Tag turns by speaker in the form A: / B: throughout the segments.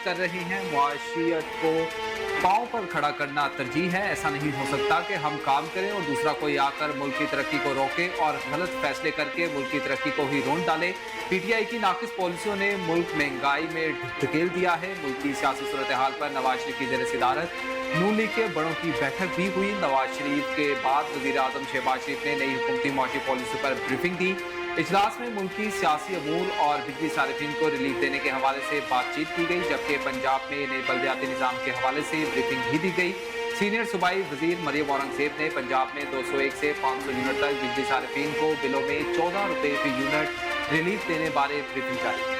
A: कर रहे हैं। मुआशियत को पांव पर खड़ा करना तरजीह है। ऐसा नहीं हो सकता कि हम काम करें और दूसरा कोई आकर मुल्क की तरक्की को रोके और गलत फैसले करके मुल्क की तरक्की को ही रोन डाले। पीटीआई की नाकिस पॉलिसियों ने मुल्क महंगाई में धकेल दिया है। मुल्क की सियासी सूरत हाल पर नवाज शरीफ की जेर सदारत नून लीग के बड़ों की बैठक भी हुई। नवाज शरीफ के बाद वजीर आजम शहबाज शरीफ ने नई हुकूमती मुआशी पॉलिसी पर ब्रीफिंग दी। इजलास में मुल्क की सियासी अमूर और बिजली सारिफिन को रिलीफ देने के हवाले से बातचीत की गई, जबकि पंजाब में नए बल्दियाती निज़ाम के हवाले से ब्रीफिंग भी दी गई। सीनियर सूबाई वजीर मरियम औरंगजेब ने पंजाब में 201 से 500 यूनिट तक बिजली सारिफिन को बिलों में 14 रुपये फी यूनिट रिलीफ देने बारे ब्रीफिंग जारी की।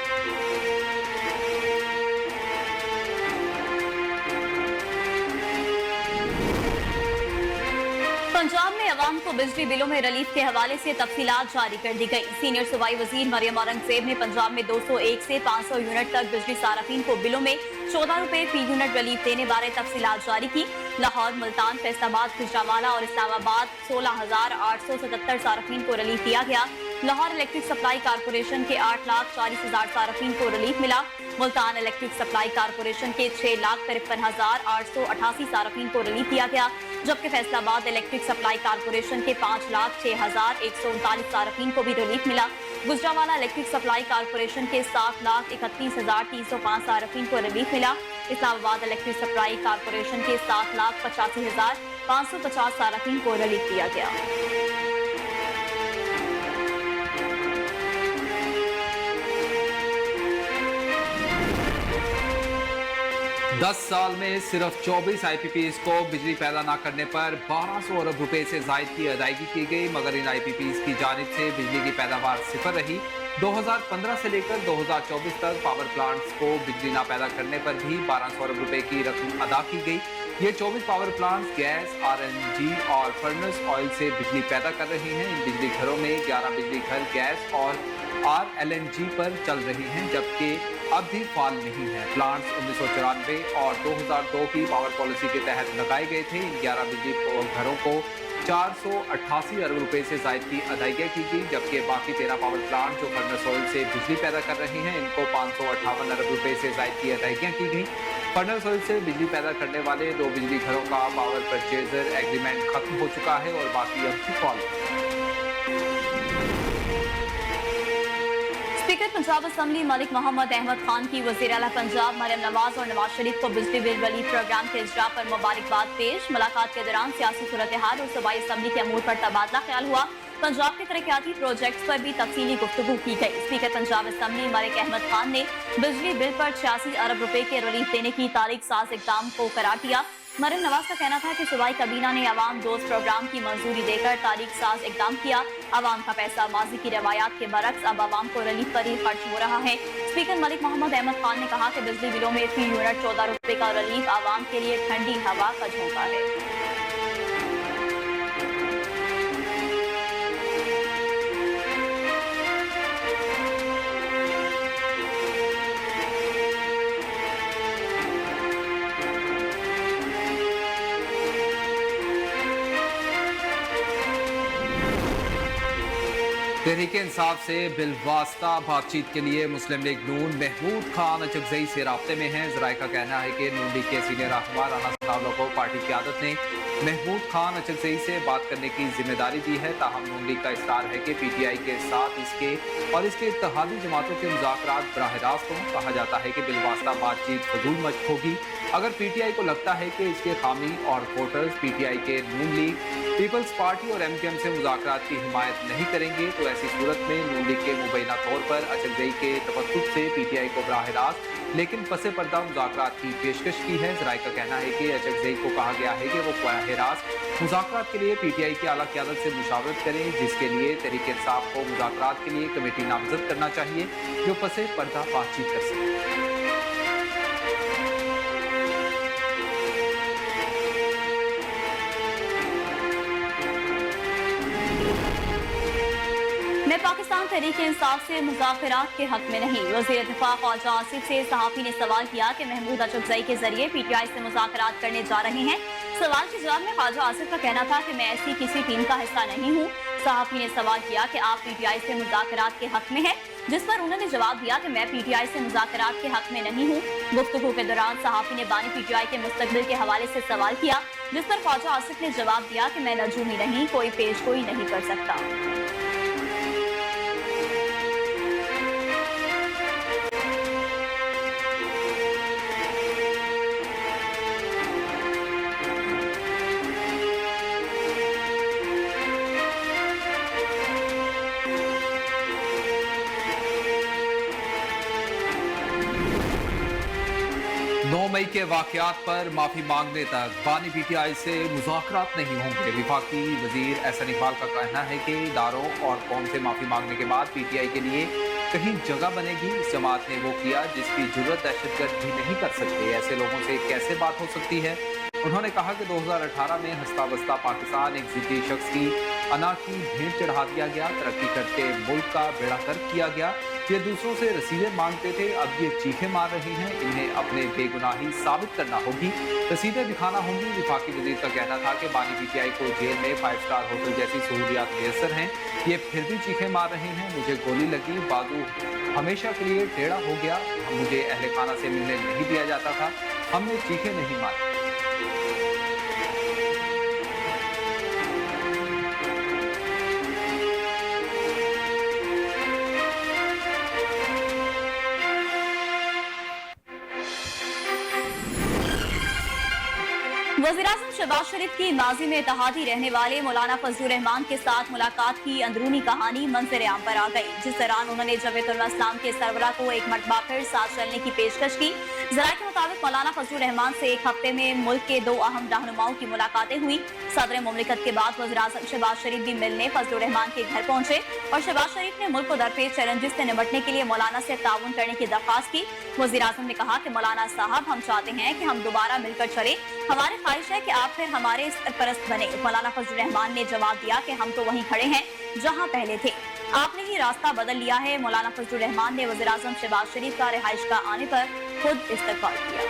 B: पंजाब में अवाम को बिजली बिलों में रिलीफ के हवाले से तफसीलात जारी कर दी गई। सीनियर सूबाई वजीर मरियम औरंगजेब ने पंजाब में 201 से 500 यूनिट तक बिजली साराफीन को बिलों में 14 रुपये फी यूनिट रिलीफ देने बारे तफसीलात जारी की। लाहौर, मुल्तान, फैसलाबाद, गुजरांवाला और इस्लामाबाद 16,877 साराफीन को रिलीफ दिया गया। लाहौर इलेक्ट्रिक सप्लाई कारपोरेशन के 8,40,000 साराफीन को रिलीफ मिला। मुल्तान इलेक्ट्रिक सप्लाई कारपोरेशन के 6,53,888 साराफीन को रिलीफ दिया गया, जबकि फैसलाबाद इलेक्ट्रिक सप्लाई कारपोरेशन के 5,06,139 साराफीन को भी रिलीफ मिला। गुजरांवाला इलेक्ट्रिक सप्लाई कारपोरेशन के 7,31,305 साराफीन को रिलीफ मिला। इस्लामाबाद इलेक्ट्रिक सप्लाई कारपोरेशन के 7,85,550 साराफीन को रिलीफ दिया गया।
A: 10 साल में सिर्फ 24 IPPs को बिजली पैदा न करने पर 1200 अरब रुपए से जायद की अदायगी की गई, मगर इन IPPs की जानिब से बिजली की पैदावार सिफर रही। 2015 से लेकर 2024 तक पावर प्लांट्स को बिजली न पैदा करने पर भी 1200 अरब रुपए की रकम अदा की गई। ये 24 पावर प्लांट्स गैस, RNG और फर्नेस ऑयल से बिजली पैदा कर रही हैं। इन बिजली घरों में 11 बिजली घर गैस और RLNG पर चल रही हैं, जबकि अब भी फाल नहीं है। प्लांट्स 1994 और 2002 की पावर पॉलिसी के तहत लगाए गए थे। इन 11 बिजली घरों को 488 अरब रुपए से जायद की अदायगी की गई, जबकि बाकी 13 पावर प्लांट जो फर्नेस ऑयल से बिजली पैदा कर रही हैं, इनको 558 अरब रुपए से जायद की अदायगियाँ की गई। फर्नेस ऑयल से बिजली पैदा करने वाले 2 बिजली घरों का पावर परचेजर एग्रीमेंट खत्म हो चुका है और बाकी अब भी फाल है।
B: स्पीकर पंजाब असम्बली मलिक मोहम्मद अहमद खान की वज़ीर आला पंजाब मरियम नवाज और नवाज शरीफ को बिजली बिल रिलीफ प्रोग्राम के इजरा पर मुबारकबाद पेश। मुलाकात के दौरान सियासी सूरत हाल और सूबाई असम्बली के अमूर पर तबादला ख्याल हुआ। पंजाब के तरक्याती प्रोजेक्ट्स पर भी तफसीली गुफ्तगू की गई। स्पीकर पंजाब असम्बली मलिक अहमद खान ने बिजली बिल पर 86 अरब रुपए के रिलीफ देने की तारीख साज इकदाम को करार दिया। मरियम नवाज का कहना था कि सूबाई काबीना ने अवाम दोस्त प्रोग्राम की मंजूरी देकर तारीख साज इकदाम किया। अवाम का पैसा माजी की रवायात के बरक्स अब अवाम को रिलीफ पर ही खर्च हो रहा है। स्पीकर मलिक मोहम्मद अहमद खान ने कहा कि बिजली बिलों में फी यूनिट 14 रुपए का रिलीफ अवाम के लिए ठंडी हवा का झोंका है।
A: तहरीक इंसाफ से बिलवास्ता बातचीत के लिए मुस्लिम लीग नून महमूद खान अचकजई से राब्ते में है। जराये का कहना है कि नून लीग के सीनियर रहनुमा राना साहब को पार्टी क़यादत ने महमूद खान अचकजई से बात करने की जिम्मेदारी दी है। ताहम नून लीग का इसरार है कि PTI के साथ इसके और इसके इत्तेहादी जमातों के मुज़ाकरात बराह रास्त हों। कहा जाता है कि बिलवास्ता बातचीत फजूल मशक होगी। अगर PTI को लगता है कि इसके हामी और वोटर्स PTI के नून लीग, पीपल्स पार्टी और MKM से मुज़ाकरात की हिमायत नहीं करेंगे, तो ऐसी सूरत में नून लीग के मुबैना तौर पर अचकजई के तवक्कुफ से PTI को बराह रास्त लेकिन पसे पर्दा मुज़ाकरात की पेशकश की है। जराये का कहना है कि अचकजई को कहा गया है कि वो बराह रास्त मुज़ाकरात के लिए PTI की आला क़यादत से मुशावरत करें, जिसके लिए तहरीक इंसाफ को मुज़ाकरात के लिए कमेटी नामजद करना चाहिए जो पसे पर्दा बातचीत कर सके।
B: मैं पाकिस्तान तहरीक इंसाफ से मुज़ाकरात के हक में नहीं। वज़ीर दिफा ख्वाजा आसिफ से सहाफ़ी ने सवाल किया कि महमूद अचकजई के जरिए PTI से मुज़ाकरात करने जा रहे हैं। सवाल के जवाब में ख्वाजा आसिफ का कहना था कि मैं ऐसी किसी टीम का हिस्सा नहीं हूँ। सहाफी ने सवाल किया कि आप पीटीआई से मुज़ाकरात के हक में हैं, जिस पर उन्होंने जवाब दिया कि मैं पीटीआई से मुज़ाकरात के हक में नहीं हूँ। गुफ्तगू के दौरान सहाफी ने बानी पीटीआई के मुस्तकबिल के हवाले से सवाल किया, जिस पर ख्वाजा आसिफ ने जवाब दिया कि मैं नजूमी नहीं, कोई पेशगोई नहीं कर सकता।
A: मई के वाकयात पर माफी मांगने तक बानी पीटीआई से मुज़ाकरात नहीं होंगे। विफाकी वजीर एहसन इकबाल का कहना है कि इदारों और कौम से माफी मांगने के बाद पीटीआई के लिए कहीं जगह बनेगी। इस जमात ने वो किया जिसकी जरूरत दहशतगर्द भी नहीं कर सकते। ऐसे लोगों से कैसे बात हो सकती है। उन्होंने कहा कि 2018 में हंसता बसता पाकिस्तान एक जिद्दी शख्स की अना की भेंट चढ़ा दिया गया। तरक्की करते मुल्क का बेड़ा गर्क किया गया। ये दूसरों से रसीदें मांगते थे, अब ये चीखें मार रही हैं। इन्हें अपने बेगुनाही साबित करना होगी, रसीदें दिखाना होंगी। विफाकी वजीर का कहना था कि बानी पीटीआई को जेल में 5 स्टार होटल जैसी सहूलियात मैसर हैं। ये फिर भी चीखें मार रहे हैं। मुझे गोली लगी, बाजू हमेशा के लिए टेढ़ा हो गया। मुझे अहले खाना से मिलने नहीं दिया जाता था। हमने चीखें नहीं मारी।
B: वज़ीर-ए-आज़म शहबाज शरीफ की माजी में इत्तेहादी रहने वाले मौलाना फजलुर रहमान के साथ मुलाकात की अंदरूनी कहानी मंजर आम पर आ गई, जिस दौरान उन्होंने जमीयत उलमा इस्लाम के सरबराह को एक मरतबा फिर साथ चलने की पेशकश की। ज़राए के मुताबिक मौलाना फजलुर रहमान से एक हफ्ते में मुल्क के 2 अहम रहनुमाओं की मुलाकातें हुई। सदर मुमलिकत के बाद वज़ीर-ए-आज़म शहबाज शरीफ भी मिलने फजलुर रहमान के घर पहुंचे और शहबाज शरीफ ने मुल्क को दरपेश चैलेंजेस से निपटने के लिए मौलाना से ताउन करने की दरख्वास्त की। वज़ीर-ए-आज़म ने कहा कि मौलाना साहब, हम चाहते हैं कि हम दोबारा मिलकर चले। हमारी ख्वाहिश है कि आप फिर हमारे सरपरस्त बने। मौलाना फजलुर रहमान ने जवाब दिया कि हम तो वहीं खड़े हैं जहां पहले थे, आपने ही रास्ता बदल लिया है। मौलाना फजलुर रहमान ने वज़ीर-ए-आज़म शहबाज शरीफ का रिहाइश का आने पर खुद इस्तकबाल किया।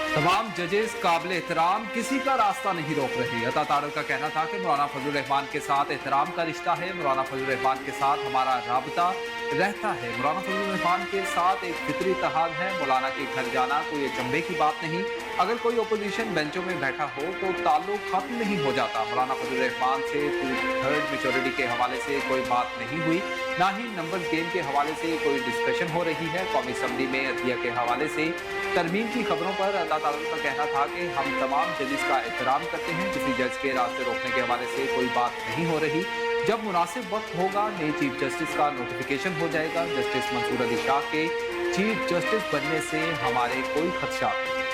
A: तमाम जजेस काबिल एहतराम, किसी का रास्ता नहीं रोक रहे। अता तारड़ का कहना था कि मौलाना फजलुर रहमान के साथ एहतराम का रिश्ता है। मौलाना फजलुर रहमान के साथ हमारा राबता रहता है। मौलाना फजलुर रहमान के साथ एक फितरी इत्तेहाद है। मौलाना के घर जाना कोई अचंभे की बात नहीं। अगर कोई ओपोजिशन बेंचों में बैठा हो तो ताल्लुक खत्म नहीं हो जाता। मौलाना फजलुर रहमान से 2/3 मेजॉरिटी के हवाले से कोई बात नहीं हुई, ना ही नंबर्स गेम के हवाले से कोई डिस्कशन हो रही है। कौमी असम्बली में अदलिया के हवाले से तरमीम की खबरों पर अता तारड़ का कहना था कि हम तमाम जजेस का एहतराम करते हैं। किसी जज के रास्ते रोकने के हवाले से कोई बात नहीं हो रही। जब मुनासिब वक्त होगा नए चीफ जस्टिस का नोटिफिकेशन हो जाएगा। जस्टिस मंसूर अली शाह के चीफ जस्टिस बनने से हमारे कोई खदशा नहीं।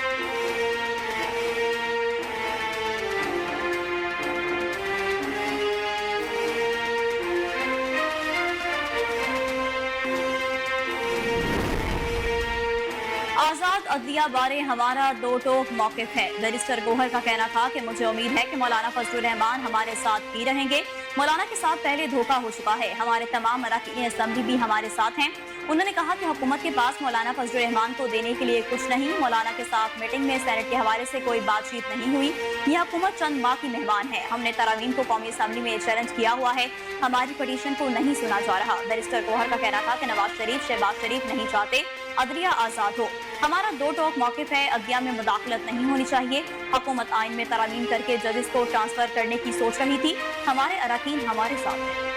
B: आजाद अदलिया बारे हमारा दो टोक मौकिफ है। बैरिस्टर गोहर का कहना था कि मुझे उम्मीद है कि मौलाना फजलुर रहमान हमारे साथ भी रहेंगे। मौलाना के साथ पहले धोखा हो चुका है। हमारे तमाम अरकान असम्बली भी हमारे साथ हैं। उन्होंने कहा कि हुकूमत के पास मौलाना फजलुर रहमान को देने के लिए कुछ नहीं। मौलाना के साथ मीटिंग में सेनेट के हवाले से कोई बातचीत नहीं हुई। यह हुकूमत चंद माह की मेहमान है। हमने तरावीन को कौमी असम्बली में चैलेंज किया हुआ है। हमारी पटिशन को नहीं सुना जा रहा। बैरिस्टर गोहर का कहना था कि नवाज शरीफ शहबाज शरीफ नहीं चाहते अदलिया आजाद हो। हमारा दो टोक मौकिफ है, अदलिया में मुदाखलत नहीं होनी चाहिए। हुकूमत आइन में तरामीम करके जजेस को ट्रांसफर करने की सोच रही थी। हमारे अरकान हमारे साथ हैं।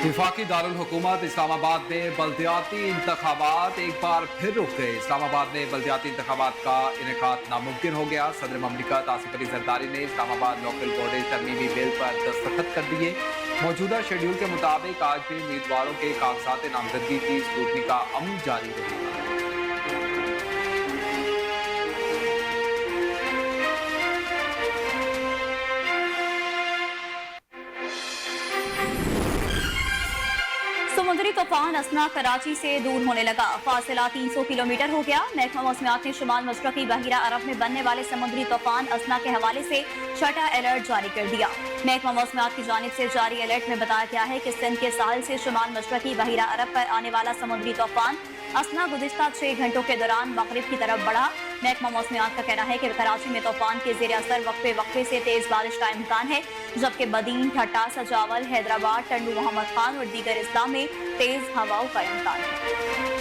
A: वफाकी दारुल हुकूमत इस्लामाबाद में बल्दियाती इंतखाबात एक बार फिर रुक गए। इस्लामाबाद में बल्दियाती इंतखाबात का इनेकाद नामुमकिन हो गया। सदर ममलिकत आसिफ अली जरदारी ने इस्लामाबाद लोकल बॉडी तरमीमी बिल पर दस्तखत कर दिए। मौजूदा शेड्यूल के मुताबिक आज भी उम्मीदवारों के कागजात नामजदगी की स्क्रूटनी का अमल जारी रहेगा।
B: समुद्री तूफान असना कराची से दूर होने लगा। फासला 300 किलोमीटर हो गया। महकमा मौसमियात ने शुमाल मशरकी बहिरा अरब में बनने वाले समुद्री तूफान असना के हवाले से छठा अलर्ट जारी कर दिया। महकमा मौसमियात की जानिब से जारी अलर्ट में बताया गया है कि सिंध के साहिल से शुमाल मशरकी बहिरा अरब पर आने वाला समुद्री तूफान असना गुज़िश्ता 6 घंटों के दौरान मगरिब की तरफ बढ़ा। महकमा मौसमियात का कहना है कि कराची में तूफान के ज़ेर असर वक्फे वक्फे से तेज बारिश का इम्कान है, जबकि बदीन, ठट्टा, सजावल, हैदराबाद, टंडू मोहम्मद खान और दीगर इस्लाम में तेज हवाओं का इम्कान है।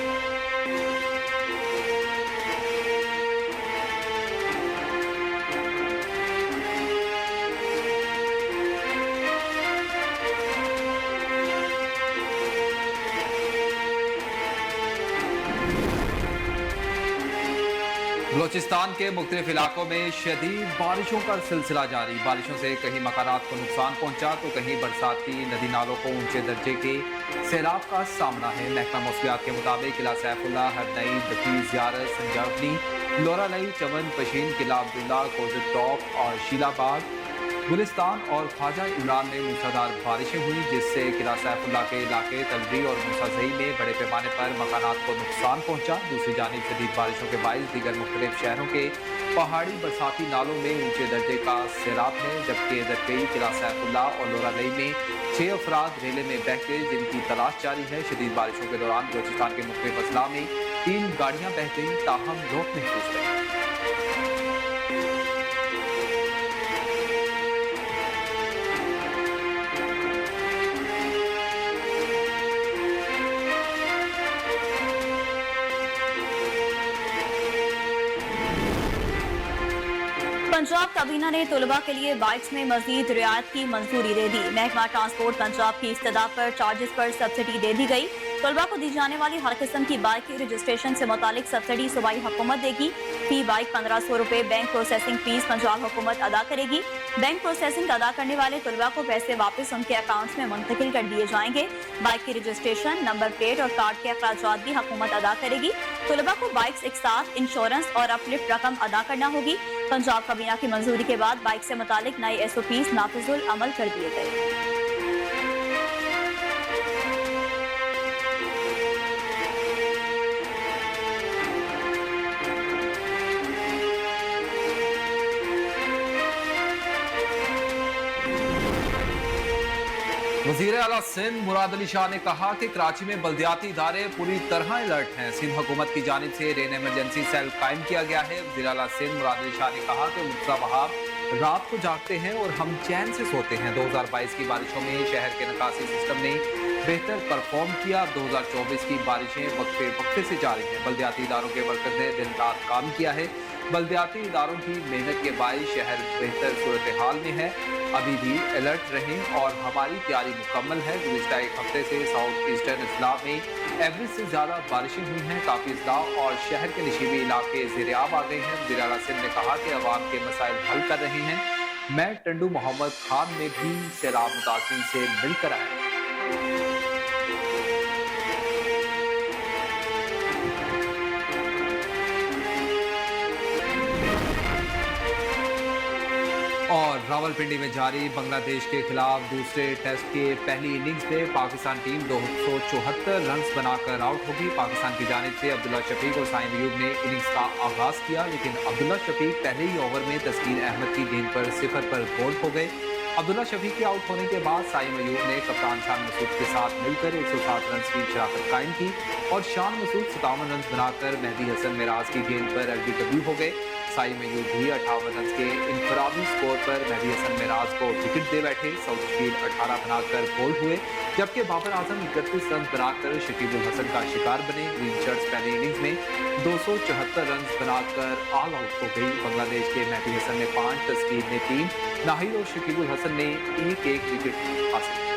A: बलोचिस्तान के मुख्तलिफ इलाकों में शदीद बारिशों का सिलसिला जारी। बारिशों से कहीं मकानात को नुकसान पहुंचा तो कहीं बरसाती नदी नालों को ऊंचे दर्जे के सैलाब का सामना है। महकमा मौसमियात के मुताबिक किला सैफुल्ला, हरनई, बकी, ज़ियारत, संजावनी, लोरालई, चमन, पशीन, किला अब्दुल्ला, कोजत टॉप और शीलाबाद, गुलिस्तान और ख्वाजा इमरान में मूसलाधार बारिशें हुई, जिससे किला सैफुल्ला के इलाके तलवी और मूसाजई में बड़े पैमाने पर मकानात को नुकसान पहुंचा। दूसरी जानिब शदीद बारिशों के बायस दीगर मुख्तलिफ शहरों के पहाड़ी बरसाती नालों में ऊंचे दर्जे का सैलाब है, जबकि दरकई, किला सैफुल्ला और लोरालई में 6 अफराद रेले में बह गए, जिनकी तलाश जारी है। शदीद बारिशों के दौरान बलोचिस्तान के मुख्तलिफ अजला में 3 गाड़ियां बह गई, ताहम रोक महसूस रही।
B: पंजाब काबीना ने तलबा के लिए बाइक्स में मजीद रियायत की मंजूरी दे दी। महकमा ट्रांसपोर्ट पंजाब की इस्तदा पर चार्जेस पर सब्सिडी दे दी गई। तलबा को दी जाने वाली हर किस्म की बाइक की रजिस्ट्रेशन से मुतालिक सब्सिडी सूबाई हुकूमत देगी। फी बाइक 1500 रुपए बैंक प्रोसेसिंग फीस पंजाब हुकूमत अदा करेगी। बैंक प्रोसेसिंग अदा करने वाले तलबा को पैसे वापस उनके अकाउंट्स में मुंतकिल कर दिए जाएंगे। बाइक की रजिस्ट्रेशन, नंबर प्लेट और कार्ड के अखराजात भी हुकूमत अदा करेगी। तलबा को बाइक्स एक साथ इंश्योरेंस और अपलिफ्ट रकम अदा करना होगी। पंजाब काबीना की मंजूरी के बाद बाइक से मुतालिक नए SOPs नाफिजुल अमल कर दिए गए।
A: वज़ीर आला सिंध मुराद अली शाह ने कहा कि कराची में बल्दियाती इदारे पूरी तरह अलर्ट हैं। सिंध हुकूमत की जानिब से रेन इमरजेंसी सेल कायम किया गया है। वज़ीर आला सिंध मुराद अली शाह ने कहा कि मुफ्ता बहाव रात को जागते हैं और हम चैन से सोते हैं। 2022 की बारिशों में शहर के निकासी सिस्टम ने बेहतर परफॉर्म किया। 2024 की बारिशें वक्फे वक्फे से जारी हैं। बल्दियाती इदारों के वर्कर्स ने दिन रात काम किया है। बल्दियाती इदारों की मेहनत के बायस शहर बेहतर सूरत हाल में है। अभी भी अलर्ट रहें और हमारी तैयारी मुकम्मल है। गुज़िश्ता एक हफ्ते से साउथ ईस्टर्न अजला में एवरेज से ज़्यादा बारिशें हुई हैं। काफ़ी अजला और शहर के नशीबी इलाके ज़ेर-ए-आब आ गए हैं। वज़ीर आला सिंध ने कहा कि अवाम के मसाइल हल कर रहे हैं। मैं टंडू मोहम्मद खान में भी सैलाब मुतासिरीन से मिलकर आया। और रावलपिंडी में जारी बांग्लादेश के खिलाफ दूसरे टेस्ट के पहली इनिंग्स में पाकिस्तान टीम 274 रन्स बनाकर आउट होगी। पाकिस्तान की जानिब से अब्दुल्ला शफीक और साइम अयूब ने इनिंग्स का आगाज किया, लेकिन अब्दुल्ला शफीक पहले ही ओवर में तस्कीन अहमद की गेंद पर 0 पर बोल्ड हो गए। अब्दुल्ला शफीक के आउट होने के बाद साइम अयूब ने कप्तान शान मसूद के साथ मिलकर 107 रन की शराकत कायम की और शान मसूद 57 रन बनाकर मेहदी हसन मिराज की गेंद पर LBW हो गए। साइम अयूब भी 58 रन के इनफरादी स्कोर पर मेहदी हसन मिराज को विकेट दे बैठे। साउथ शकील 18 बनाकर बोल्ड हुए, जबकि बाबर आजम 31 रन बनाकर शकीबुल हसन का शिकार बने। ग्रीन शर्ट्स पहली इनिंग्स में 274 रन बनाकर ऑल आउट हो गई। बांग्लादेश के मेहदी हसन ने 5, तस्कीन ने 3, नाहिद और शकीबुल हसन ने एक विकेट हासिल किया।